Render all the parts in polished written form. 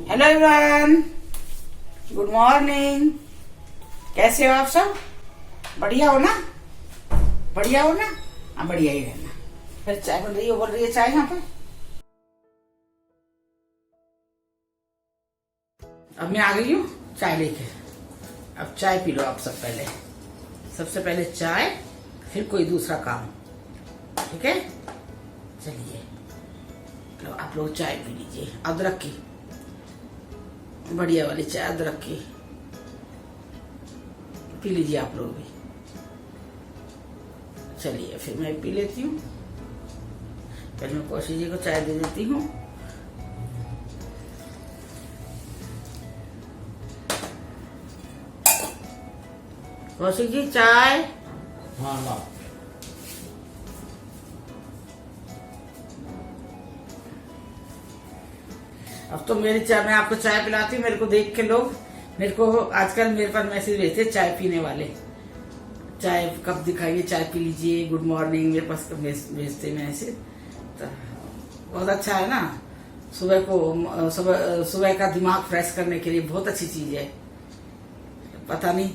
Hello everyone, good morning. कैसे हो आप सब? बढ़िया हो ना? बढ़िया हो ना? हाँ, बढ़िया ही रहना। फिर चाय बन रही है, बोल रही है चाय यहाँ पे। अब मैं आ गई हूँ चाय लेके। अब चाय पी लो आप सब। पहले सबसे पहले चाय, फिर कोई दूसरा काम, ठीक है? चलिए लो, आप लोग चाय पी लीजिए। अदरक की, बढ़िया वाली चाय, अदरक की पी लीजिए आप लोग भी। चलिए फिर मैं पी लेती हूँ। पहले मैं कौशिक जी को चाय दे देती हूँ। कौशिक जी चाय। हाँ हाँ। अब तो मेरी चाय, मैं आपको चाय पिलाती हूँ। मेरे को देख के लोग, मेरे को आजकल मेरे पास मैसेज भेजते चाय पीने वाले, चाय कब दिखाइए, चाय पी लीजिए, गुड मॉर्निंग, मेरे पास भेजते मैसेज। तो बहुत अच्छा है ना, सुबह को सुबह का दिमाग फ्रेश करने के लिए बहुत अच्छी चीज है। पता नहीं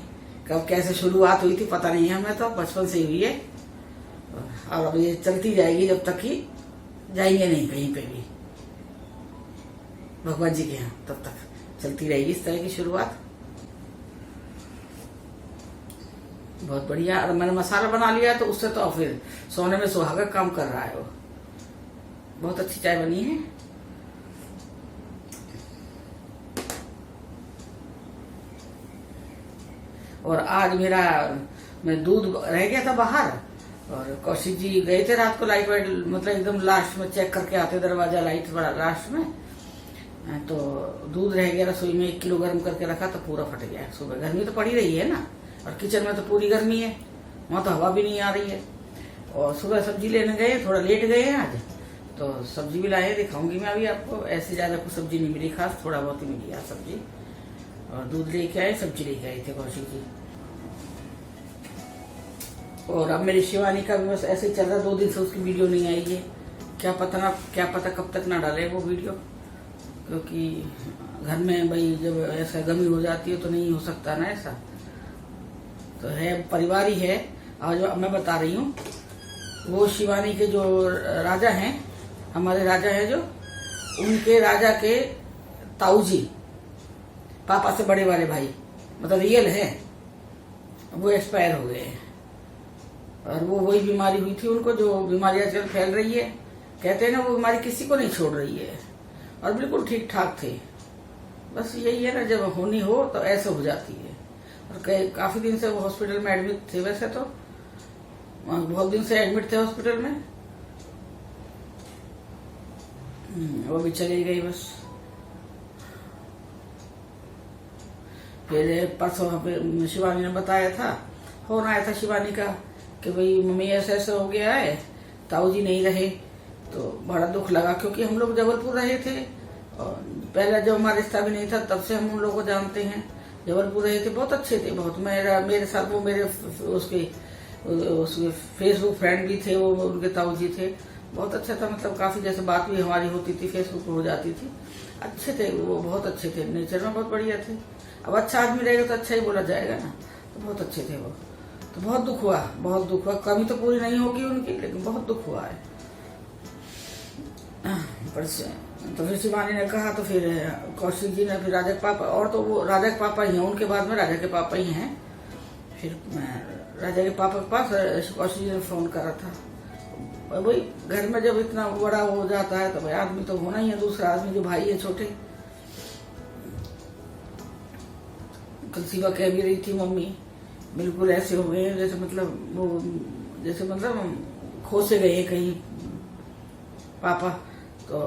कब कैसे शुरुआत हुई थी, पता नहीं है, हमें तो बचपन से ही हुई है और अब ये चलती जाएगी जब तक कि जाएंगे नहीं कहीं पे भी भगवान जी के यहाँ, तब तक चलती रहेगी इस तरह की शुरुआत। बहुत बढ़िया। और मैंने मसाला बना लिया तो उससे तो फिर सोने में सुहागा काम कर रहा है वो। बहुत अच्छी चाय बनी है। और आज मेरा मैं दूध रह गया था बाहर, और कौशिक जी गए थे रात को लाइट वाइट, मतलब एकदम लास्ट में चेक करके आते दरवाजा, लाइट बड़ा लास्ट में, तो दूध रह गया रसोई में। 1 किलो गर्म करके रखा तो पूरा फट गया। सुबह गर्मी तो पड़ी रही है ना, और किचन में तो पूरी गर्मी है, वहां तो हवा भी नहीं आ रही है। और सुबह सब्जी लेने गए, थोड़ा लेट गए हैं आज, तो सब्जी भी लाए, दिखाऊंगी मैं अभी आपको। ऐसे ज्यादा कुछ सब्जी नहीं मिली खास, थोड़ा बहुत ही मिली आज सब्जी। और दूध लेके आए, सब्जी लेके आए थे कौशिक जी। और अब मेरी शिवानी का भी बस ऐसे ही चल रहा, 2 दिन से उसकी वीडियो नहीं आई है। क्या पता कब तक ना डाले वो वीडियो, क्योंकि घर में भाई जब ऐसा गमी हो जाती है तो नहीं हो सकता ना ऐसा, तो है परिवार ही है। और जो मैं बता रही हूँ, वो शिवानी के जो राजा हैं, हमारे राजा हैं जो, उनके राजा के ताऊजी, पापा से बड़े वाले भाई, मतलब रियल है, वो एक्सपायर हो गए हैं। और वो वही बीमारी हुई थी उनको, जो बीमारी आजकल फैल रही है। कहते हैं ना, वो बीमारी किसी को नहीं छोड़ रही है, और बिल्कुल ठीक ठाक थे। बस यही है ना, जब होनी हो तो ऐसे हो जाती है। और काफी दिन से वो हॉस्पिटल में एडमिट थे, वैसे तो बहुत दिन से एडमिट थे हॉस्पिटल में। वो भी चली गई बस। फिर परसों शिवानी ने बताया था, फोन आया था शिवानी का कि भाई मम्मी ऐसे ऐसे हो गया है, ताऊ जी नहीं रहे। तो बड़ा दुख लगा, क्योंकि हम लोग जबलपुर रहे थे, और पहले जब हमारा रिश्ता भी नहीं था तब से हम उन लोगों को जानते हैं। जबलपुर रहे थे, बहुत अच्छे थे, बहुत। मेरे साथ वो मेरे उसके फेसबुक फ्रेंड भी थे, वो उनके ताऊ जी थे। बहुत अच्छा था, मतलब काफी जैसे बात भी हमारी होती थी, फेसबुक पर हो जाती थी। अच्छे थे वो, बहुत अच्छे थे, नेचर में बहुत बढ़िया थे। अब अच्छा आदमी रहेगा तो अच्छा ही बोला जाएगा ना, तो बहुत अच्छे थे वो। तो बहुत दुख हुआ, बहुत दुख हुआ। कमी तो पूरी नहीं होगी उनकी, लेकिन बहुत दुख हुआ है। तो फिर शिवानी ने कहा, तो फिर कौशिक जी ने, फिर राजा के पापा, और तो वो राजा के पापा ही हैं, उनके बाद में राजा के पापा ही हैं। फिर राजा के पापा के पास कौशिक जी ने फोन करा था। भाई घर में जब इतना बड़ा हो जाता है तो भाई आदमी तो होना ही है, दूसरा आदमी जो भाई है छोटे। कल शिवा कह भी रही थी, मम्मी बिल्कुल ऐसे हो गए जैसे मतलब वो, जैसे मतलब खो से गए कहीं पापा। तो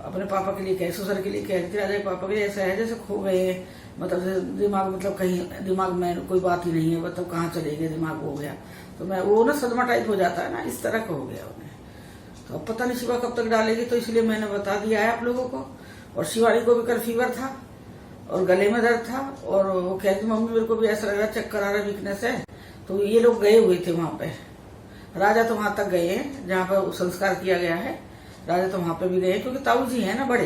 अपने पापा के लिए कहे, ससुर के लिए कह रही थी, राजा के पापा के लिए ऐसा है जैसे खो गए, मतलब दिमाग, मतलब कहीं दिमाग में कोई बात ही नहीं है, मतलब कहाँ चले गए, दिमाग हो गया। तो मैं वो ना सदमा टाइप हो जाता है ना, इस तरह का हो गया उन्हें। तो अब पता नहीं शिवा कब तक डालेगी, तो इसलिए मैंने बता दिया है आप लोगों को। और शिवानी को भी कल फीवर था और गले में दर्द था, और वो कहती मम्मी मेरे को भी ऐसा लग रहा, चक्कर आ रहा, वीकनेस है। तो ये लोग गए हुए थे वहां पे, राजा तो वहां तक गए हैं जहाँ पर संस्कार किया गया है। राजा तो वहां पे भी गए, क्योंकि ताऊ जी है ना बड़े,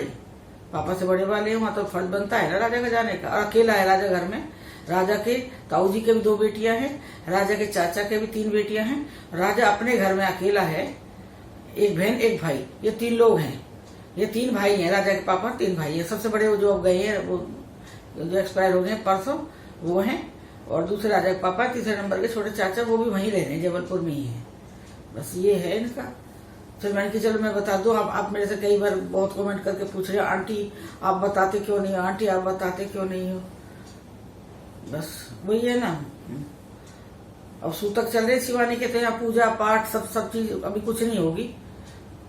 पापा से बड़े वाले हैं, वहां तो फर्ज बनता है ना राजा का जाने का। और अकेला है राजा घर में। राजा के ताऊ जी के भी 2 बेटियां हैं, राजा के चाचा के भी 3 बेटियां हैं। राजा अपने घर में अकेला है, एक बहन एक भाई, ये 3 लोग हैं। ये 3 भाई हैं, राजा के पापा 3 भाई हैं। सबसे बड़े वो जो अब गए हैं, वो जो एक्सपायर हो गए परसों, वो हैं। और दूसरे राजा के पापा, तीसरे नंबर के छोटे चाचा, वो भी वहीं रह रहे हैं, जबलपुर में ही है। बस ये है इनका। चलो मैंने कि चलो मैं बता दूं। आप मेरे से कई बार बहुत कमेंट करके पूछ रहे हो, आंटी आप बताते क्यों नहीं हो, आंटी आप बताते क्यों नहीं हो। बस वही है ना। अब सूतक चल रहे शिवानी के, तो यहाँ पूजा पाठ सब चीज अभी कुछ नहीं होगी।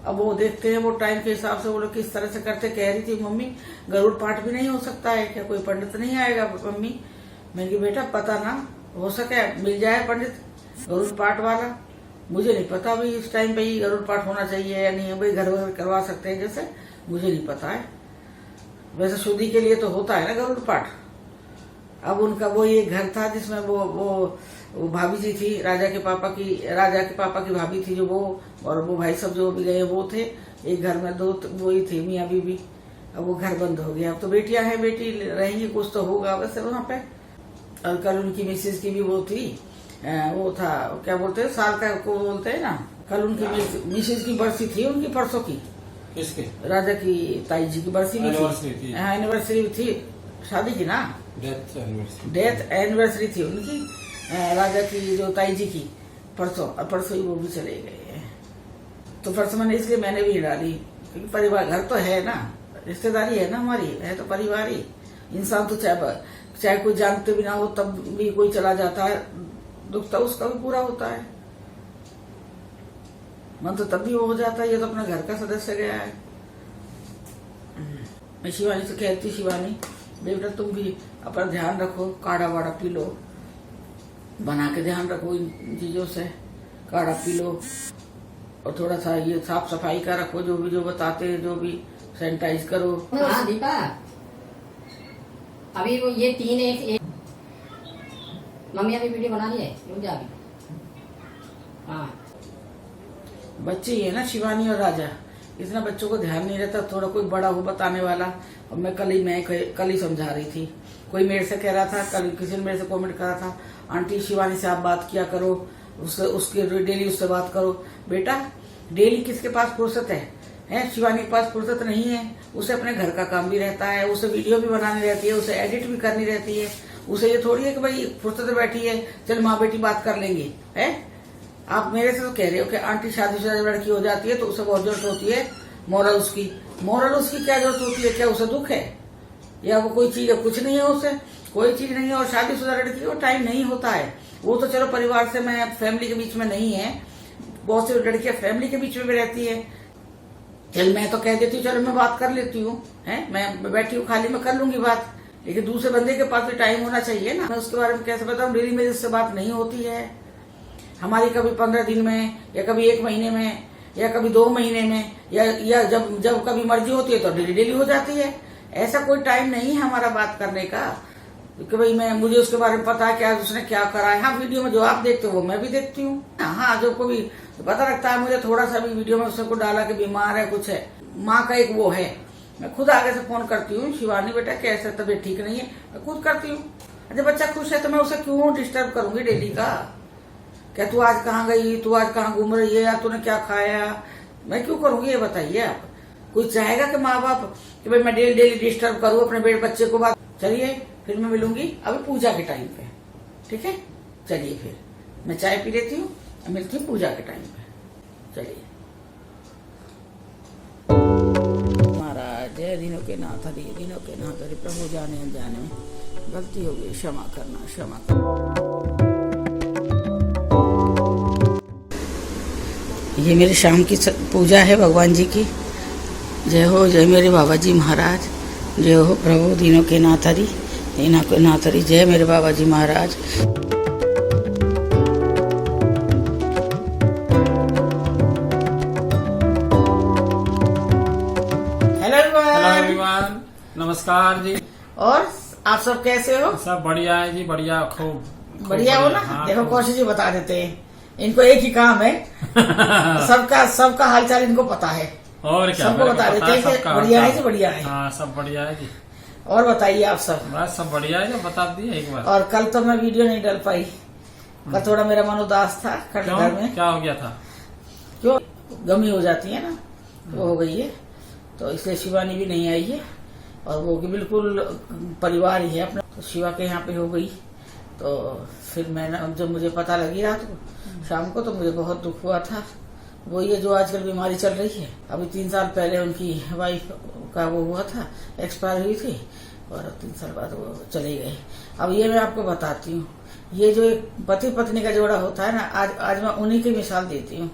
अब वो देखते हैं, वो टाइम के हिसाब से वो लोग किस तरह से करते। कह रही थी मम्मी गरुड़ पाठ भी नहीं हो सकता है क्या, कोई पंडित नहीं आएगा मम्मी। मैंने कहा बेटा पता ना हो सके मिल जाए पंडित गरुड़ पाठ वाला, मुझे नहीं पता भाई इस टाइम पे ही गरुड़ पाठ होना चाहिए या नहीं। भाई घर करवा सकते हैं जैसे, मुझे नहीं पता है। वैसे शुद्धि के लिए तो होता है ना गरुड़ पाठ। अब उनका वो ये घर था जिसमें वो भाभी जी थी, राजा के पापा की भाभी थी जो वो, और वो भाई सब जो भी गए वो थे। एक घर में 2 वो ही थे, मियाँ बीबी। अब वो घर बंद हो गया। अब तो बेटियां हैं, बेटी रहेंगी, कुछ तो होगा वैसे वहां पे। और कल उनकी मिसेज की भी वो थी, वो था क्या बोलते हैं, साल का को बोलते हैं ना। कल उनकी मिसेज की बरसी थी, उनकी परसों की। किसके? राजा की ताई जी की बरसी भी थी। एनिवर्सरी थी शादी की ना, डेथ एनिवर्सरी थी उनकी, राजा की जो ताई जी की परसों ही वो भी चले गए हैं। तो परसों मैंने इसलिए मैंने भी डाली, क्योंकि परिवार घर तो है ना, रिश्तेदारी है ना हमारी, है तो परिवार ही। इंसान तो चाहे कोई जानते भी ना हो तब भी कोई चला जाता है, दुख तो उसका भी पूरा होता है, मन तो तब भी वो हो जाता है। ये तो अपना घर का सदस्य गया है। मैं शिवानी से कहती, शिवानी बेटा तुम भी अपना ध्यान रखो, काढ़ा वाड़ा पी लो, बना के ध्यान रखो इन चीजों से, काढ़ा पी लो। और थोड़ा सा ये साफ सफाई का रखो, जो भी जो बताते हैं, जो भी सैनिटाइज करो। हाँ दीपा, अभी वो ये 3 एक मम्मी अभी वीडियो बना ली है, रुक जा अभी। हाँ बच्चे ही है ना शिवानी और राजा, इतना बच्चों को ध्यान नहीं रहता। थोड़ा कोई बड़ा हो बताने वाला। और मैं कल ही समझा रही थी। कोई मेरे से कह रहा था, कल किसी ने मेरे से कमेंट करा था, आंटी शिवानी से आप बात किया करो, उसके डेली उससे बात करो। बेटा डेली किसके पास फुर्सत है? शिवानी के पास फुर्सत नहीं है। उसे अपने घर का काम भी रहता है, उसे वीडियो भी बनानी रहती है, उसे एडिट भी करनी रहती है। उसे ये थोड़ी है कि भाई फुर्सत बैठी है चल माँ बेटी बात कर लेंगे। है आप मेरे से तो कह रहे हो कि आंटी शादीशुदा लड़की हो जाती है तो उसे बहुत जरूरत होती है मोरल उसकी क्या जरूरत होती है? क्या उसे दुख है या वो कोई चीज है? कुछ नहीं है, उसे कोई चीज नहीं है। और शादीशुदा लड़की को टाइम नहीं होता है। वो तो चलो परिवार से, मैं फैमिली के बीच में नहीं है, बहुत सी लड़कियां फैमिली के बीच में भी रहती है। चल मैं तो कह देती हूँ चलो मैं बात कर लेती हूँ, मैं बैठी हूँ खाली, मैं कर लूंगी बात। लेकिन दूसरे बंदे के पास भी टाइम होना चाहिए ना। मैं उसके बारे में कैसे बताऊँ? डेली मेरी उससे बात नहीं होती है हमारी, कभी 15 दिन में या कभी 1 महीने में या कभी 2 महीने में या जब कभी मर्जी होती है तो डेली हो जाती है। ऐसा कोई टाइम नहीं है हमारा बात करने का कि भाई मुझे उसके बारे में पता है क्या उसने क्या करा है। हाँ वीडियो में जो आप देखते हो वो मैं भी देखती हूँ। हाँ जो को भी पता लगता है मुझे, थोड़ा सा भी वीडियो में उसको डाला कि बीमार है कुछ है, माँ का एक वो है, मैं खुद आगे से फोन करती हूँ, शिवानी बेटा कैसे, तबीयत ठीक नहीं है, मैं खुद करती हूँ। जब बच्चा खुश है तो मैं उसे क्यों डिस्टर्ब करूंगी डेली का? क्या तू आज कहाँ गई, तू आज कहाँ घूम रही है, या तूने क्या खाया? मैं क्यों करूंगी ये बताइए आप? कोई चाहेगा कि माँ बाप कि भाई मैं डेली डिस्टर्ब करूँ अपने बच्चे को? बात चलिए फिर मैं मिलूंगी अभी पूजा के टाइम पे, ठीक है? चलिए फिर मैं चाय पी लेती हूँ, मिलती हूँ पूजा के टाइम पे। चलिए। महाराज जय दिनों के नाथ हरि, दिनों के नाथ हरि, प्रभु जाने अनजाने में गलती हो गई, क्षमा करना, क्षमा करना। ये मेरी शाम की पूजा है भगवान जी की। जय हो, जय मेरे बाबा जी महाराज, जय हो प्रभु दीनों के नाथ हरि, दीनों के नाथ हरि, जय मेरे बाबा जी महाराज। हेलो एवरीवन, नमस्कार जी। और आप सब कैसे हो? सब बढ़िया है जी, बढ़िया, खूब बढ़िया हो ना? हाँ, देखो कौशिक जी बता देते हैं, इनको एक ही काम है सबका हालचाल इनको पता है। और क्या सबको मेरे को बता पता देते है हैं कि सबका बढ़िया है हाल जी, चाल। बढ़िया है। हाँ सब बढ़िया है जी। और बताइए आप सब। बस सब बढ़िया है, जो बता दिए एक बार। और कल तो मैं वीडियो नहीं डाल पाई, कल थोड़ा मेरा मन उदास था कल क्यों, घर में। क्या हो गया था? क्यों, गमी हो जाती है ना, वो हो गई है, तो इसलिए शिवानी भी नहीं आई है। और वो कि बिल्कुल परिवार ही है अपना, तो शिवा के यहाँ पे हो गई। तो फिर मैंने जब मुझे पता लगी रात को शाम को, तो मुझे बहुत दुख हुआ था। वो ये जो आजकल बीमारी चल रही है, अभी 3 साल पहले उनकी वाइफ का वो हुआ था, एक्सपायर हुई थी, और 3 साल बाद वो चले गए। अब ये मैं आपको बताती हूँ, ये जो एक पति पत्नी का जोड़ा होता है ना, आज मैं उन्हीं की मिसाल देती हूँ।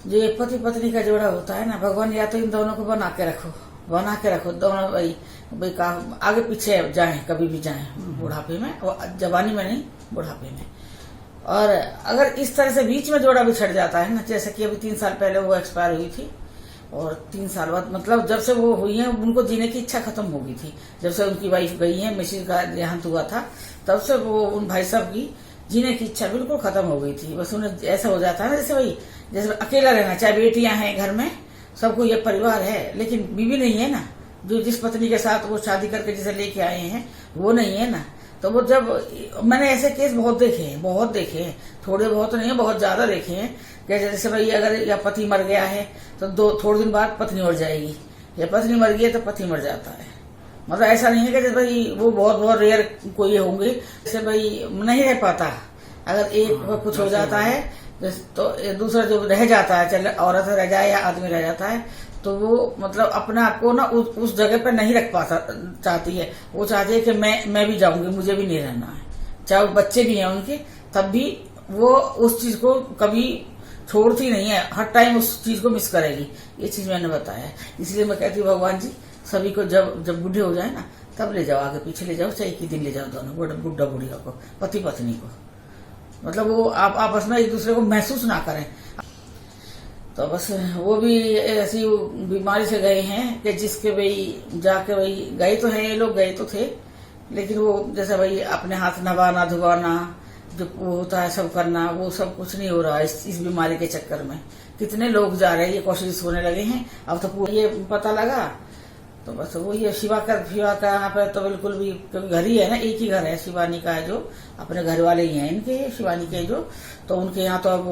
जो एक पति पत्नी का जोड़ा होता है ना, भगवान या तो इन दोनों को बना के रखो दोनों भाई का आगे पीछे जाएं, कभी भी जाएं बुढ़ापे में, और जवानी में नहीं, बुढ़ापे में। और अगर इस तरह से बीच में जोड़ा बिछड़ जाता है ना, जैसे कि अभी 3 साल पहले वो एक्सपायर हुई थी, और 3 साल बाद मतलब जब से वो हुई है, उनको जीने की इच्छा खत्म हो गई थी। जब से उनकी वाइफ गई है, मिसिज का देहांत हुआ था, तब से वो उन भाई साहब की जीने की इच्छा बिल्कुल खत्म हो गई थी। बस उन्हें ऐसा हो जाता है ना, जैसे अकेला रहना, चाहे बेटियां हैं घर में, सबको ये परिवार है, लेकिन बीवी नहीं है ना, जो जिस पत्नी के साथ वो शादी करके जिसे लेके आए हैं वो नहीं है ना। तो वो जब मैंने ऐसे केस बहुत देखे हैं, थोड़े बहुत नहीं है, बहुत ज्यादा देखे हैं, कि जैसे भाई अगर या पति मर गया है तो थोड़े दिन बाद पत्नी मर जाएगी, या पत्नी मर गई है तो पति मर जाता है। मतलब ऐसा नहीं है कि जैसे भाई वो बहुत रेयर कोई होंगे, जैसे भाई नहीं रह पाता। अगर एक को कुछ हो जाता है तो दूसरा जो रह जाता है, चाहे औरत रह जाए या आदमी रह जाता है, तो वो मतलब अपने आप को ना उस जगह पर नहीं रख पाता चाहती है। वो चाहती है कि मैं भी जाऊंगी, मुझे भी नहीं रहना है। चाहे बच्चे भी हैं उनके, तब भी वो उस चीज को कभी छोड़ती नहीं है, हर टाइम उस चीज को मिस करेगी। ये चीज मैंने बताया है। इसलिए मैं कहती हूँ भगवान जी सभी को जब बूढ़े हो जाए ना, तब ले जाओ, आगे पीछे ले जाओ, चाहे एक ही दिन ले जाओ दोनों, बुढ़ा बुढ़िया को, पति पत्नी को, मतलब वो आप आपस में एक दूसरे को महसूस ना करें। तो बस वो भी ऐसी बीमारी से गए हैं कि जिसके भाई जाके भाई गए तो हैं, ये लोग गए तो थे, लेकिन वो जैसे भाई अपने हाथ नवाना धुवाना जो वो होता है सब करना, वो सब कुछ नहीं हो रहा है इस बीमारी के चक्कर में। कितने लोग जा रहे हैं, ये कोशिश होने लगे हैं। अब तो पूरा ये पता लगा, तो बस वो ये शिवा का यहाँ पे तो बिल्कुल भी, क्योंकि घर ही है ना, एक ही घर है शिवानी का है, जो अपने घर वाले ही हैं इनके, शिवानी के जो, तो उनके यहाँ तो अब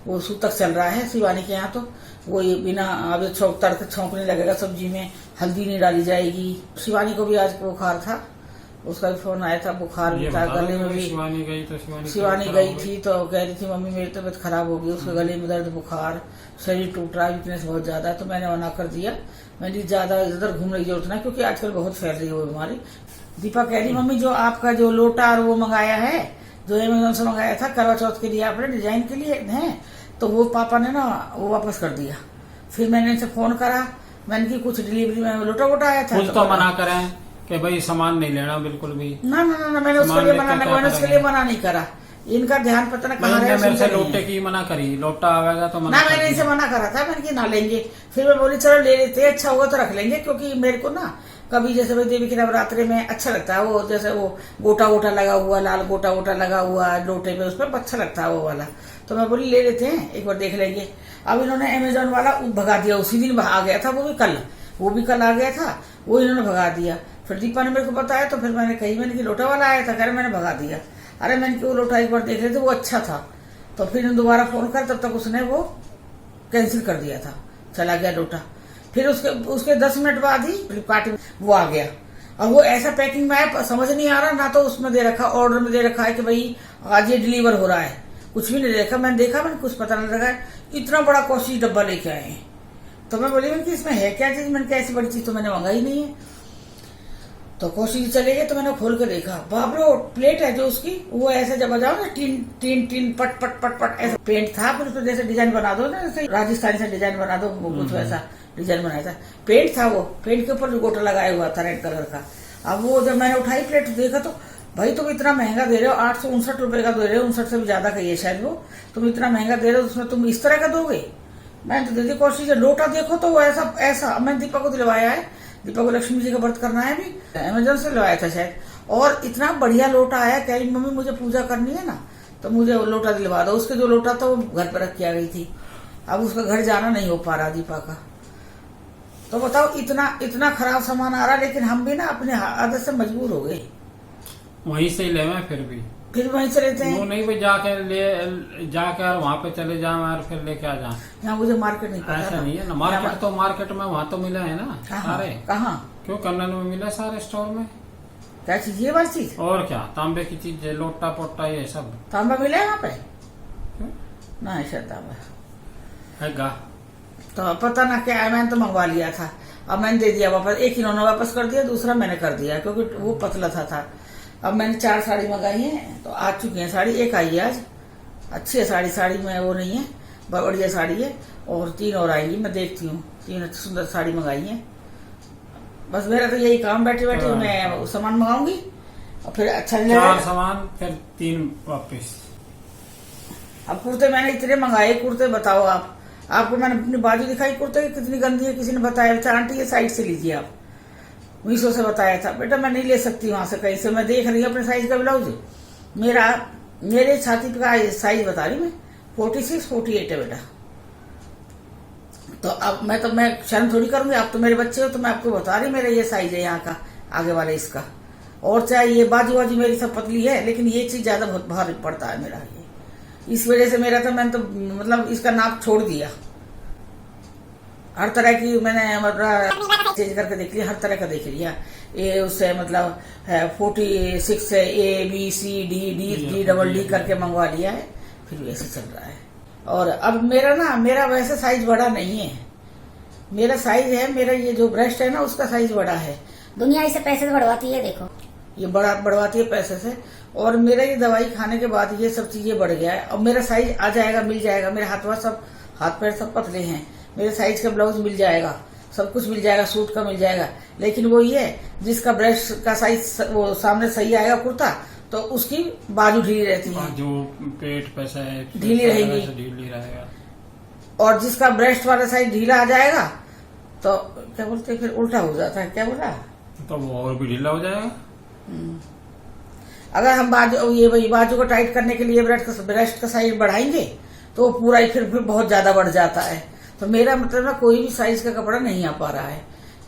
वो सूतक चल रहा है शिवानी के यहाँ। तो वो ये बिना अब तड़के छौंकने लगेगा, सब्जी में हल्दी नहीं डाली जाएगी। शिवानी को भी आज बुखार था, उसका भी फोन आया था, बुखार भी था, गले में भी। शिवानी गई थी तो कह रही थी मम्मी मेरी तबीयत खराब हो गई, उसके गले में दर्द, बुखार, शरीर टूट रहा है, वीकनेस बहुत ज्यादा है। तो मैंने मना कर दिया, मैंने ज्यादा इधर घूमने की जरूरत नहीं, क्योंकि आजकल बहुत फैल रही है वो बीमारी। दीपा कह रही मम्मी जो आपका जो लोटा और वो मंगाया है, जो अमेजोन से मंगाया था करवा चौथ के लिए आपने डिजाइन के लिए है, तो वो पापा ने ना वो वापस कर दिया। फिर मैंने इनसे फोन करा, मैंने की कुछ डिलीवरी में लोटा वोटा आया था, तो मना करें कि भाई सामान नहीं लेना बिल्कुल भी। ना मैंने उसके लिए मना नहीं करा। इनका ध्यान पता ना कहाँ रहा, मेरे से लोटे की मना करी, लोटा आवेगा तो मना। ना मैंने इनसे मना करा था, मैंने कि ना लेंगे। फिर मैं बोली चलो ले लेते, अच्छा होगा तो रख लेंगे, क्योंकि मेरे को ना कभी जैसे भाई देवी के नवरात्रि में अच्छा लगता है, वो जैसे वो गोटा वोटा लगा हुआ, लाल गोटा वोटा लगा हुआ लोटे पे, उस पर अच्छा लगता है वो वाला। तो मैं बोली ले लेते हैं, एक बार देख लेंगे। अब इन्होंने अमेजोन वाला भगा दिया, उसी दिन आ गया था, वो भी कल आ गया था, वो इन्होंने भगा दिया। फिर दीपा ने मेरे को बताया, तो फिर मैंने कही, मैंने कि लोटा वाला आया था, कह रहे मैंने भगा दिया। अरे मैंने कि वो लोटा एक बार देख रहे थे, वो अच्छा था। तो फिर दोबारा फोन कर, तब तक उसने वो कैंसिल कर दिया था, चला गया लोटा। फिर उसके 10 मिनट बाद ही फ्लिपकार्ट में वो आ गया, और वो ऐसा पैकिंग में आया समझ नहीं आ रहा, ना तो उसमें दे रखा, ऑर्डर में दे रखा है कि भाई आज ये डिलीवर हो रहा है, कुछ भी नहीं देखा। मैंने देखा, मैंने कुछ पता नहीं लगा, इतना बड़ा कॉस्टली डब्बा लेके आए हैं। तो मैं बोली कि इसमें है क्या चीज, मैंने कैसी बड़ी चीज तो मैंने मंगाई नहीं है। तो कोशिश चले गए, तो मैंने खोल के देखा, बाप रे प्लेट है जो उसकी, वो ऐसे जब बजाओ ना टीन पट पट पट पट ऐसा पेंट था, फिर उसमें जैसे डिजाइन बना दो ना, जैसे राजस्थानी से डिजाइन बना दो, वो कुछ वैसा डिजाइन बनाया था। पेंट था, वो पेंट के ऊपर जो गोटा लगाया हुआ था रेड कलर का। अब वो जब मैंने उठाई प्लेट देखा, तो भाई तुम इतना महंगा दे रहे हो, 859 रुपए का दे रहे हो, 59 से भी ज्यादा का ये शायद, वो तुम इतना महंगा दे रहे हो, उसमें तुम इस तरह का दोगे। मैंने तो दे दी कोशिश, लोटा देखो तो वो ऐसा मैंने दीपा को दिलवाया है, दीपा को लक्ष्मी जी का व्रत करना है, भी अमेजोन से लवाया था शायद, और इतना बढ़िया लोटा आया। कह रही मम्मी मुझे पूजा करनी है ना, तो मुझे लोटा दिलवा दो। उसके जो लोटा था वो घर पर रख के आ गई थी, अब उसका घर जाना नहीं हो पा रहा दीपा का। तो बताओ, इतना खराब सामान आ रहा, लेकिन हम भी ना अपने आदत से मजबूर हो गए। वहीं से ही ले मैं फिर वहीं से लेते हैं। वो नहीं भाई जाके वहाँ पे चले जाए और फिर लेके आ जाए। यहाँ मुझे मार्केट नहीं पता ऐसा नहीं है ना, मार्केट में वहाँ तो मिले है ना सारे। कहाँ? क्यों कन्नन में मिले सारे स्टोर में। क्या चीज? ये वाली चीज? और क्या, तांबे की चीज, लोटा पोटा ये सब। तांबा मिला है वहाँ पे? ना शायद तांबा है गा। तो पता ना क्या है, मैंने तो मंगवा लिया था। अब मैंने दे दिया वापस। एक इन्होंने वापस कर दिया, दूसरा मैंने कर दिया क्योंकि वो पतला था। अब मैंने 4 साड़ी मंगाई है, तो आ चुकी है साड़ी। एक आई है आज, अच्छी है साड़ी में वो नहीं है, बढ़िया साड़ी है। और 3 और आएंगी, मैं देखती हूँ। 3 अच्छी सुंदर साड़ी मंगाई है। बस मेरा तो यही काम, बैठे बैठे मैं सामान मंगाऊंगी और फिर अच्छा नहीं लगेगा। 4 सामान फिर 3 वापिस। अब कुर्ते मैंने इतने मंगाए, कुर्ते बताओ आपको मैंने अपनी बाजू दिखाई कुर्ते की कितनी गंदी है। किसी ने बताया था, आंटी ये साइड से लीजिए आप, मीशो से बताया था। बेटा मैं नहीं ले सकती वहां से कहीं से। मैं देख रही हूँ अपने साइज का ब्लाउज, मेरे छाती का साइज बता रही मैं 46-48 है बेटा। तो अब मैं शर्म थोड़ी करूंगी, आप तो मेरे बच्चे हो, तो मैं आपको बता रही मेरा ये साइज है यहाँ का, आगे वाले इसका। और चाहे ये बाजू मेरी सब पतली है, लेकिन ये चीज ज्यादा बहुत भारी पड़ता है मेरा ये। इस वजह से मैंने तो मतलब इसका नाप छोड़ दिया। हर तरह की मैंने मतलब चेंज करके देख लिया, हर तरह का देख लिया। ये उससे मतलब 46 से ABCD करके मंगवा लिया है, फिर वैसे चल रहा है। और अब मेरा वैसे साइज बड़ा नहीं है। मेरा साइज है, मेरा ये जो ब्रेस्ट है ना, उसका साइज बड़ा है। दुनिया इसे पैसे से बढ़वाती है, देखो ये बढ़वाती है पैसे से। और मेरा ये दवाई खाने के बाद ये सब चीजें बढ़ गया है। अब मेरा साइज आ जाएगा, मिल जाएगा। मेरे हाथ पैर सब पतले हैं, मेरे साइज का ब्लाउज मिल जाएगा, सब कुछ मिल जाएगा, सूट का मिल जाएगा। लेकिन वो ये जिसका ब्रेस्ट का साइज वो सामने सही आएगा कुर्ता, तो उसकी बाजू ढीली रहती है, जो पेट पैसा है ढीली रहेगी, ढीली रहेगा। और जिसका ब्रेस्ट वाला साइज ढीला आ जाएगा तो क्या बोलते हैं, फिर उल्टा हो जाता है। क्या बोला? तो वो और भी ढीला हो जाएगा। अगर हम बाजू को टाइट करने के लिए ब्रेस्ट का साइज बढ़ाएंगे तो पूरा ही फिर बहुत ज्यादा बढ़ जाता है। तो मेरा मतलब ना कोई भी साइज का कपड़ा नहीं आ पा रहा है।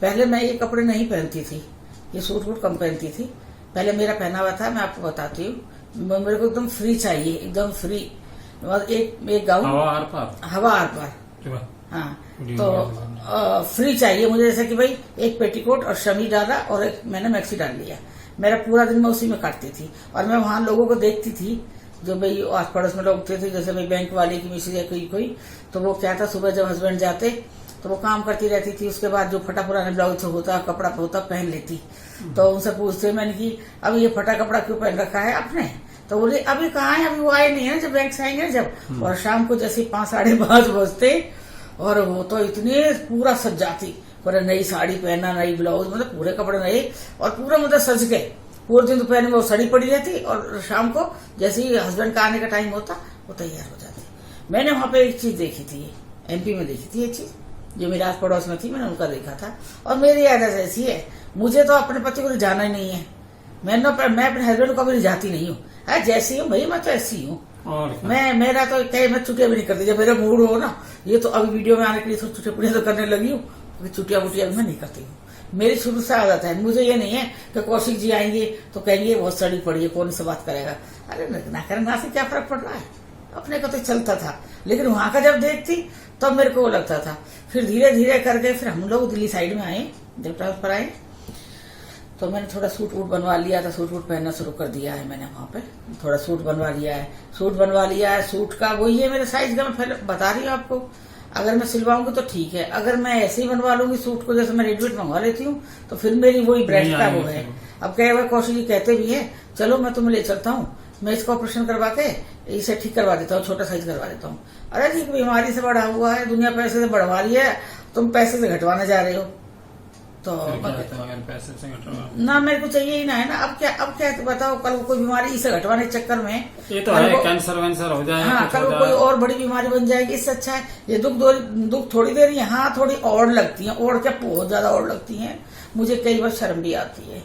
पहले मैं ये कपड़े नहीं पहनती थी, ये सूट वूट कम पहनती थी। पहले मेरा पहना हुआ था, मैं आपको बताती हूँ। मेरे को एकदम फ्री चाहिए, एकदम फ्री। एक गाउन हवा आर पार, हाँ, तो फ्री चाहिए मुझे। जैसे कि भाई एक पेटीकोट और शमी डाला और एक मैंने मैक्सी डाल लिया। मेरा पूरा दिन मैं उसी में काटती थी। और मैं वहां लोगों को देखती थी, जो भाई आस पड़ोस में लोग थे, जैसे भाई बैंक वाले की मिसी या कोई, तो वो क्या था, सुबह जब हस्बैंड जाते तो वो काम करती रहती थी। उसके बाद जो फटा पुराना ब्लाउज होता, कपड़ा होता, पहन लेती। तो उनसे पूछते मैंने कि अब ये फटा कपड़ा क्यों पहन रखा है आपने? तो बोले अभी कहाँ है, अभी वो आए नहीं है, जब बैंक से आएंगे जब। और शाम को जैसे 5 साढ़े 5 बजते और वो तो इतने पूरा सज जाती, पूरा नई साड़ी पहना, नई ब्लाउज, मतलब पूरे कपड़े नए, और पूरा मतलब सज के पूरे दिन दोपहर में वो सड़ी पड़ी रहती। और शाम को जैसे ही हस्बैंड का आने का टाइम होता, वो तैयार हो जाती। मैंने वहां पे एक चीज देखी थी, MP में देखी थी, एक चीज जो मेरे आस पड़ोस में थी, मैंने उनका देखा था। और मेरी आदत ऐसी है, मुझे तो अपने पति को जाना ही नहीं है। मैं अपने हस्बैंड को कभी जाती नहीं हूँ। जैसी हूँ भाई, मैं तो ऐसी हूँ। मेरा तो कहीं मैं छुट्टियां भी नहीं करती। जब मेरा मूड हो ना, ये तो अभी वीडियो में आने के लिए छुट्टियां तो करने लगी हूँ, छुट्टियां मैं नहीं करती हूँ। मेरी शुरू से आदत है। मुझे ये नहीं है कि कौशिक जी आएंगे तो कहेंगे बहुत सड़ी पड़ी है, कौन से बात करेगा। अरे ना करे ना से क्या फर्क पड़ रहा है, अपने को तो चलता था। लेकिन वहां का जब देखती तब मेरे को वो लगता था। फिर धीरे धीरे करके फिर हम लोग दिल्ली साइड में आए, जब ट्रांसफर आए, तो मैंने थोड़ा सूट वूट बनवा लिया था। सूट वूट पहनना शुरू कर दिया है मैंने। वहां पे थोड़ा सूट बनवा लिया है। सूट का वही है मेरे साइज का, मैं पहले बता रही हूँ आपको। अगर मैं सिलवाऊंगी तो ठीक है, अगर मैं ऐसे ही बनवा लूंगी सूट को, जैसे मैं रेडीमेड मंगवा लेती हूँ, तो फिर मेरी वही ब्रेस्ट का वो है। अब कई बार कौशिक जी कहते भी है, चलो मैं तुम्हें ले चलता हूँ, मैं इसका ऑपरेशन करवा के इसे ठीक करवा देता हूँ, छोटा साइज करवा देता हूँ। अरे ठीक, बीमारी से बढ़ा हुआ है, दुनिया पैसे से बढ़वा रही है, तुम पैसे से घटवाने जा रहे हो। तो पैसे से ना मेरे को चाहिए ही ना है ना। अब क्या बताओ, कल कोई बीमारी इसे घटवाने के चक्कर में ये तो है, कैंसर वैंसर हो जाए, हाँ, कल कोई और बड़ी बीमारी बन जाएगी। इससे अच्छा है ये दुख थोड़ी देर यहाँ थोड़ी और लगती है, और क्या बहुत ज्यादा और लगती है। मुझे कई बार शर्म भी आती है,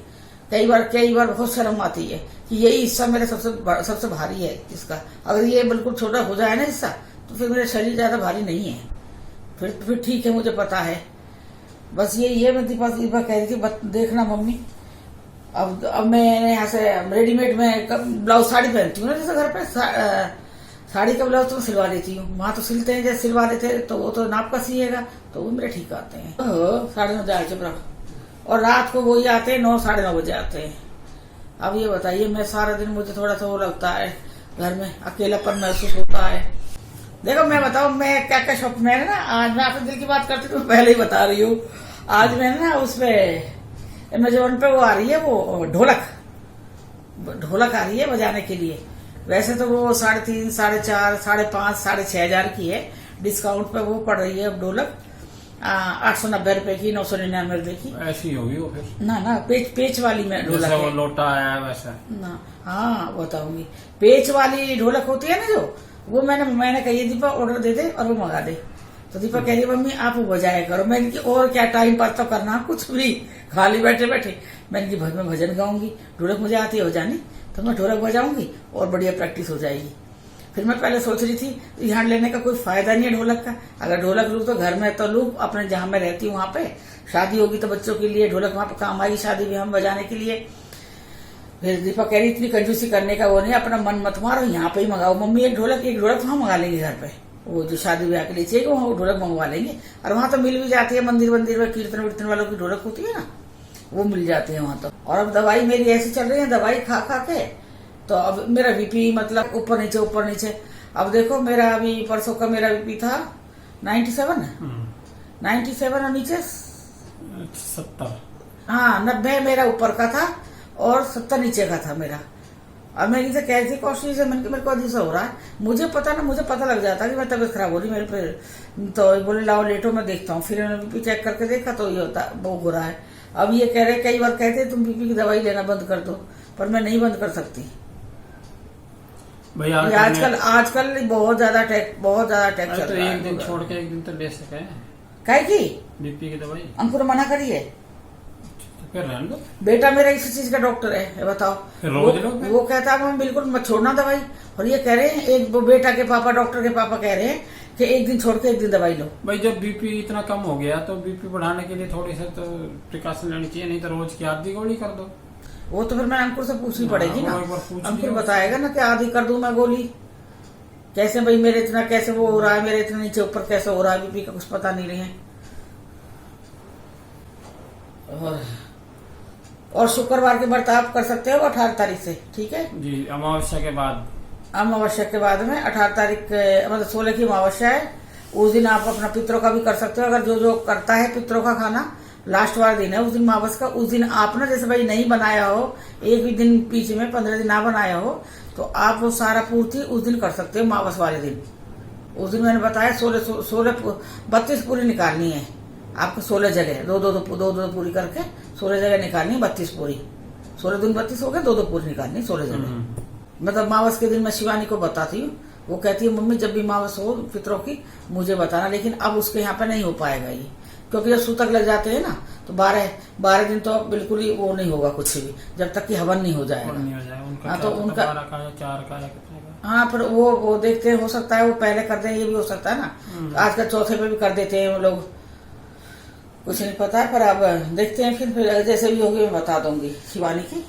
कई बार बहुत शर्म आती है कि यही हिस्सा मेरा सबसे भारी है। इसका अगर ये बिल्कुल छोटा हो जाए ना हिस्सा, तो फिर मेरा शरीर ज्यादा भारी नहीं है, फिर ठीक है, मुझे पता है। बस ये मैं दीपा कह रही थी, देखना मम्मी, अब मैं यहाँ से रेडीमेड में ब्लाउज साड़ी पहनती हूँ ना, जैसे घर पे साड़ी का ब्लाउज तो मैं सिलवा लेती हूँ, वहां तो सिलते हैं, जैसे सिलवा लेते हैं तो वो तो नाप का सिएगा, तो वो मेरे ठीक आते हैं। 9:30 जाए चुप रहो, और रात को वही आते हैं 9, 9:30 बजे आते हैं। अब ये बताइए, मैं सारा दिन, मुझे थोड़ा सा वो लगता है, घर में अकेलापन महसूस होता है। देखो मैं बताऊं, मैं क्या क्या शौक, मैंने ना, आज मैं आपसे दिल की बात करती हूँ, पहले ही बता रही हूँ, आज मैंने ना उसपे अमेज़न पे वो आ रही है, वो ढोलक आ रही है बजाने के लिए। वैसे तो वो 3.5, 4.5, 5.5, 6.5 की है, डिस्काउंट पे वो पड़ रही है अब ढोलक 890 रुपए की, 999 रुपए की ऐसी होगी वो फिर। ना पेच वाली में ढोलक जैसे वो है लोटा आया वैसा ना। हाँ बताऊंगी, पेच वाली ढोलक होती है ना जो, वो मैंने कही दीपा ऑर्डर दे दे और वो मंगा दे। तो दीपा कह रही मम्मी आप वो बजाया करो। मैंने की और क्या टाइम पास तो करना, कुछ भी खाली बैठे बैठे। मैंने की मैं भजन गाऊंगी, ढोलक मुझे आती है बजानी, तो मैं ढोलक बजाऊंगी और बढ़िया प्रैक्टिस हो जाएगी। फिर मैं पहले सोच रही थी यहाँ लेने का कोई फायदा नहीं है ढोलक का, अगर ढोलक लूँ तो घर में तो लूँ, अपने जहाँ मैं रहती हूँ वहां पे शादी होगी तो बच्चों के लिए ढोलक वहां पे काम आएगी, शादी भी हम बजाने के लिए। फिर दीपा कह रही इतनी कंजूसी करने का वो नहीं, अपना मन मत मारो, यहाँ पे ही मंगाओ मम्मी, एक ढोलक वहां मंगा लेंगे घर पे, वो जो शादी ब्याह के लिए चाहिए वहां वो ढोलक मंगवा लेंगे। और वहां तो मिल भी जाती है, मंदिर में कीर्तन वीर्तन वालों की ढोलक होती है ना, वो मिल जाती है वहां तो। और अब दवाई मेरी ऐसी चल रही है, दवाई खा के तो अब मेरा बीपी मतलब ऊपर नीचे। अब देखो मेरा अभी परसों का मेरा बीपी था 97 और नीचे 70, हाँ 90 मेरा ऊपर का था और 70 नीचे का था मेरा। अब मैं इनसे कह रही थी कोशिश से, मेरे को अजीब सा हो रहा है, मुझे पता लग जाता कि मैं तबीयत खराब हो रही मेरे पे। तो बोले लाओ लेटो मैं देखता हूँ, फिर मैंने बीपी चेक करके देखा तो ये होता वो हो रहा है। अब ये कह रहे, कई बार कहते तुम बीपी की दवाई लेना बंद कर दो, पर मैं नहीं बंद कर सकती भैया। आजकल बहुत ज्यादा अटैक चल तो रहा है। एक दिन छोड़ के एक दिन तो ले सके काहे की बीपी की दवाई, अंकुर मना करिए, तो फिर रहने दो। बेटा मेरा इसी चीज का डॉक्टर है, ये बताओ। फिर रोज लो। वो कहता है मैं बिल्कुल मत छोड़ना दवाई, और ये कह रहे हैं एक बेटा के पापा, डॉक्टर के पापा कह रहे हैं कि एक दिन छोड़ के एक दिन दवाई लो। भाई जब बीपी इतना कम हो गया तो बीपी बढ़ाने के लिए थोड़ी सा तो प्रिकॉशन लेनी चाहिए, नहीं तो रोज की आधी गोली कर दो। वो तो फिर मैं अंकुर से पूछनी पड़ेगी ना, वो एक बार पूछ अंकुर लियो। बताएगा ना कि आधी कर दूं मैं गोली, कैसे भाई मेरे इतना कैसे वो हो रहा है, मेरे इतना नीचे ऊपर कैसे हो रहा है बीपी का कुछ पता नहीं रहे। और शुक्रवार के व्रत आप कर सकते हो 18 तारीख से, ठीक है जी। अमावस्या के बाद, अमावस्या के बाद में 18 तारीख मतलब 16 की अमावस्या है, उस दिन आप अपना पितरों का भी कर सकते हो। अगर जो करता है पितरों का खाना, लास्ट वाला दिन है उस दिन अमावस का, उस दिन आप ना जैसे भाई नहीं बनाया हो, एक भी दिन बीच में 15 दिन ना बनाया हो, तो आप वो सारा पूर्ति उस दिन कर सकते हो अमावस वाले दिन। उस दिन मैंने बताया 32 पूरी निकालनी है आपको, 16 जगह दो पूरी करके 16 जगह निकालनी, 32 पूरी, 16 दूनी 32 हो गए, 2 पूरी निकालनी 16 जगह। मतलब अमावस के दिन मैं शिवानी को बताती हूँ, वो कहती है मम्मी जब भी अमावस हो पितरों की मुझे बताना, लेकिन अब उसके यहाँ पे नहीं हो पाएगा ये, क्योंकि जब सूतक लग जाते हैं ना तो 12 दिन तो बिल्कुल ही वो नहीं होगा कुछ भी, जब तक कि हवन नहीं हो जाएगा। उनका तो उनका 12 का या 4 का या कितने का। हाँ फिर वो देखते हैं, हो सकता है वो पहले कर दें, ये भी हो सकता है ना, आजकल चौथे पे भी कर देते हैं वो लोग, कुछ नहीं पता है। पर अब देखते हैं, फिर जैसे भी होगी मैं बता दूंगी शिवानी की।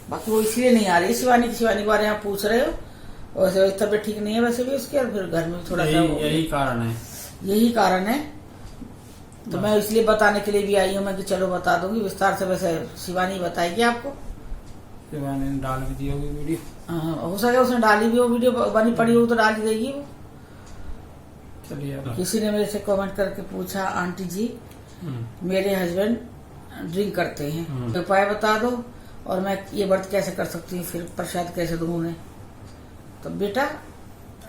बाकी वो इसलिए नहीं आ रही शिवानी के बारे में आप पूछ रहे हो, वैसे तबियत ठीक नहीं है वैसे भी उसकी, और फिर घर में थोड़ा सा यही कारण है। तो मैं इसलिए बताने के लिए भी आई हूँ मैं कि चलो बता दूंगी विस्तार से। वैसे शिवानी बताएगी आपको, शिवानी ने डाल भी दी होगी वीडियो। हाँ हो सके उसने डाली भी हो वीडियो, बनी पड़ी हो तो डाल ही देगी वो। चलिए। किसी ने मेरे से कमेंट करके पूछा आंटी जी मेरे हस्बैंड ड्रिंक करते हैं, उपाय बता दो और मैं ये व्रत कैसे कर सकती हूँ, फिर प्रसाद कैसे दूं उन्हें। तो बेटा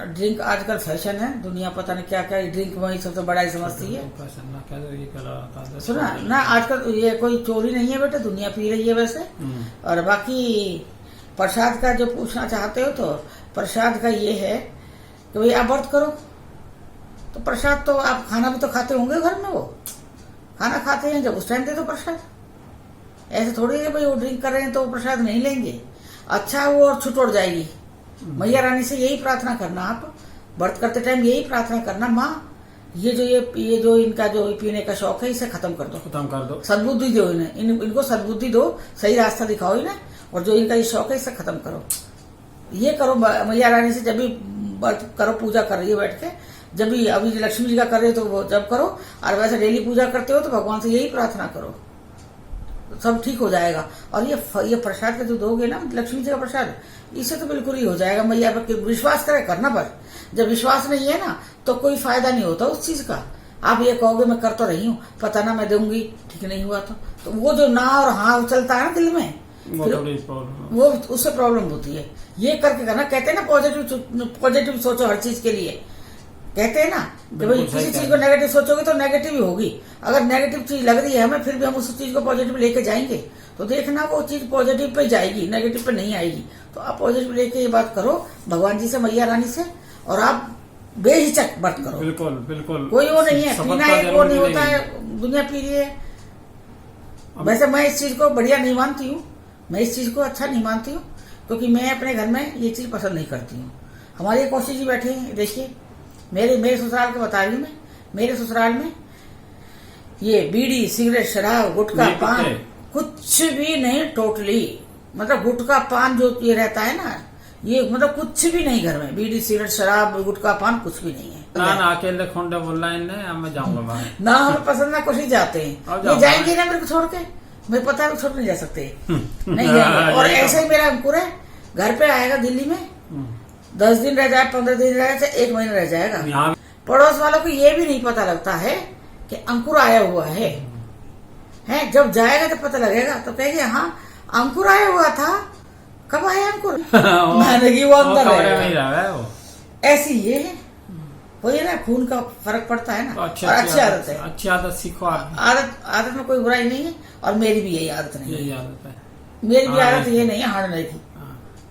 ड्रिंक आजकल फैशन है, दुनिया पता नहीं क्या क्या ड्रिंक वही सबसे बड़ा ही समझती है। सुना ना, आजकल ये कोई चोरी नहीं है बेटा, दुनिया पी रही है वैसे। और बाकी प्रसाद का जो पूछना चाहते हो, तो प्रसाद का ये है कि भाई आप व्रत करो तो प्रसाद तो आप खाना भी तो खाते होंगे घर में, वो खाना खाते हैं जब उस टाइम दे दो प्रसाद। ऐसे थोड़ी है भाई वो ड्रिंक कर रहे हैं तो वो प्रसाद नहीं लेंगे, अच्छा वो और छुटोड़ जाएगी। मैया रानी से यही प्रार्थना करना आप व्रत करते टाइम यही प्रार्थना करना, माँ ये जो इनका जो पीने का शौक है इसे खत्म कर दो, खत्म कर दो, सद्बुद्धि दो इन्हें, इनको सद्बुद्धि दो, सही रास्ता दिखाओ इन्हें, और जो इनका ये शौक है इसे खत्म करो। ये करो मैया रानी से, जब भी व्रत करो, पूजा कर रही है बैठ के, जब भी अभी लक्ष्मी जी का कर रहे हो तो वो जब करो, और वैसे डेली पूजा करते हो तो भगवान से यही प्रार्थना करो, सब ठीक हो जाएगा। और ये प्रसाद का जो दोगे ना, लक्ष्मी जी का प्रसाद, इससे तो बिल्कुल ही हो जाएगा। मैया पर विश्वास करे करना, पर जब विश्वास नहीं है ना तो कोई फायदा नहीं होता उस चीज का। आप ये कहोगे मैं कर तो रही हूँ, पता ना मैं दूंगी, ठीक नहीं हुआ तो वो जो ना और हाँ चलता है ना दिल में, वो उससे प्रॉब्लम होती है। ये करके करना, कहते हैं ना पॉजिटिव सोचो हर चीज के लिए, कहते हैं ना कि भाई किसी चीज को नेगेटिव सोचोगे तो नेगेटिव ही होगी। अगर नेगेटिव चीज लग रही है हमें, फिर भी हम उस चीज को पॉजिटिव लेके जाएंगे तो देखना वो चीज पॉजिटिव पे जाएगी, नेगेटिव पे नहीं आएगी। तो आप पॉजिटिव लेके ये बात करो भगवान जी से, मैया रानी से, और आप बेहिचक व्रत करो। बिल्कुल बिल्कुल, कोई वो नहीं है पीना है, वो नहीं होता है दुनिया पी रही है। वैसे मैं इस चीज को बढ़िया नहीं मानती हूँ, मैं इस चीज को अच्छा नहीं मानती हूँ, क्योंकि मैं अपने घर में ये चीज पसंद नहीं करती हूँ। हमारे कौशिक जी बैठे हैं, देखिए मेरे ससुराल के बता रही हूँ मैं, मेरे ससुराल में ये बीड़ी सिगरेट शराब गुटखा पान कुछ भी नहीं, टोटली। मतलब गुटखा पान जो ये रहता है ना, ये मतलब कुछ भी नहीं घर में, बीड़ी सिगरेट शराब गुटखा पान कुछ भी नहीं है। ना अकेले खोंडे बोल रहा है, मैं जाऊंगा बाहर ना, हमें पसंद ना, कुछ ही जाते हैं, ये जाएंगे ना मेरे को छोड़ के, मुझे पता है छोड़ नहीं जा सकते, नहीं जाएंगे। और ऐसे ही मेरा अंकुर है, घर पे आएगा दिल्ली में, 10 दिन रह जाए, 15 दिन रह जाए, 1 महीना रह जाएगा। पड़ोस वालों को ये भी नहीं पता लगता है कि अंकुर आया हुआ है। जब जाएगा तो पता लगेगा, तो कहेंगे हाँ अंकुर आया हुआ था, कब आया अंकुर? मैंने की वो अंदर है। ऐसी ये है, वही है ना, खून का फर्क पड़ता है ना। अच्छी आदत है, अच्छी आदत सीखो। आदत में कोई बुराई नहीं है, और मेरी भी यही आदत नहीं है, मेरी भी आदत ये नहीं है हारने की।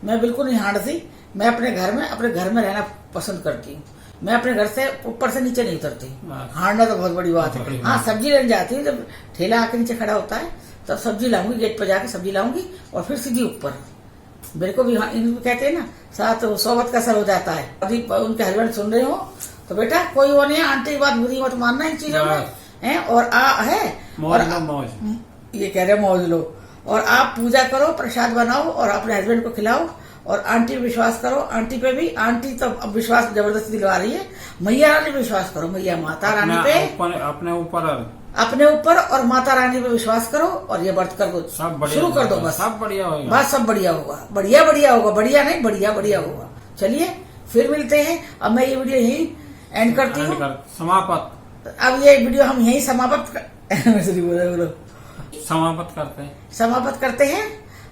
मैं बिल्कुल नहीं हारती, मैं अपने घर में रहना पसंद करती हूँ। मैं अपने घर से ऊपर से नीचे नहीं उतरती, हारना तो बहुत बड़ी बात है। हाँ सब्जी लेने जाती हूँ, जब ठेला आके नीचे खड़ा होता है तब सब्जी लाऊंगी, गेट पर जाके सब्जी लाऊंगी और फिर सीधी ऊपर। मेरे को भी इनको कहते हैं ना, साथ सोबत का सर हो जाता है। अभी उनके हस्बैंड सुन रहे हो तो बेटा कोई वो नहीं है, आंटी की बात बुरी मत मानना इन चीजों में है। और ये कह रहे मौज लो, और आप पूजा करो, प्रसाद बनाओ और अपने हस्बैंड को खिलाओ, और आंटी पे विश्वास करो। आंटी पे भी, आंटी तो अब विश्वास जबरदस्ती दिलवा रही है, मैया रानी पे विश्वास करो, मैया माता रानी पे, अपने ऊपर और माता रानी पे विश्वास करो, और ये व्रत कर दो, शुरू कर दो, बस सब बढ़िया होगा, बस सब बढ़िया होगा, बढ़िया होगा, बढ़िया नहीं बढ़िया होगा। चलिए फिर मिलते हैं। अब मैं ये वीडियो यही एंड करती हूँ, समाप्त। अब ये वीडियो हम यही समाप्त करते हैं।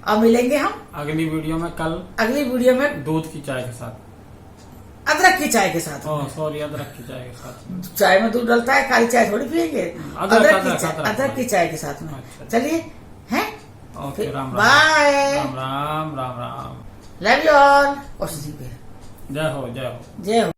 अब मिलेंगे हम अगली वीडियो में, अगली वीडियो में दूध की चाय के साथ, अदरक की चाय के साथ। अदरक की चाय के साथ। चाय में दूध डलता है, काली चाय थोड़ी पियेंगे, अदरक की चाय के साथ में। चलिए हैं, bye, Ram Ram Ram, love you all. कोशिश जय हो। जय हो।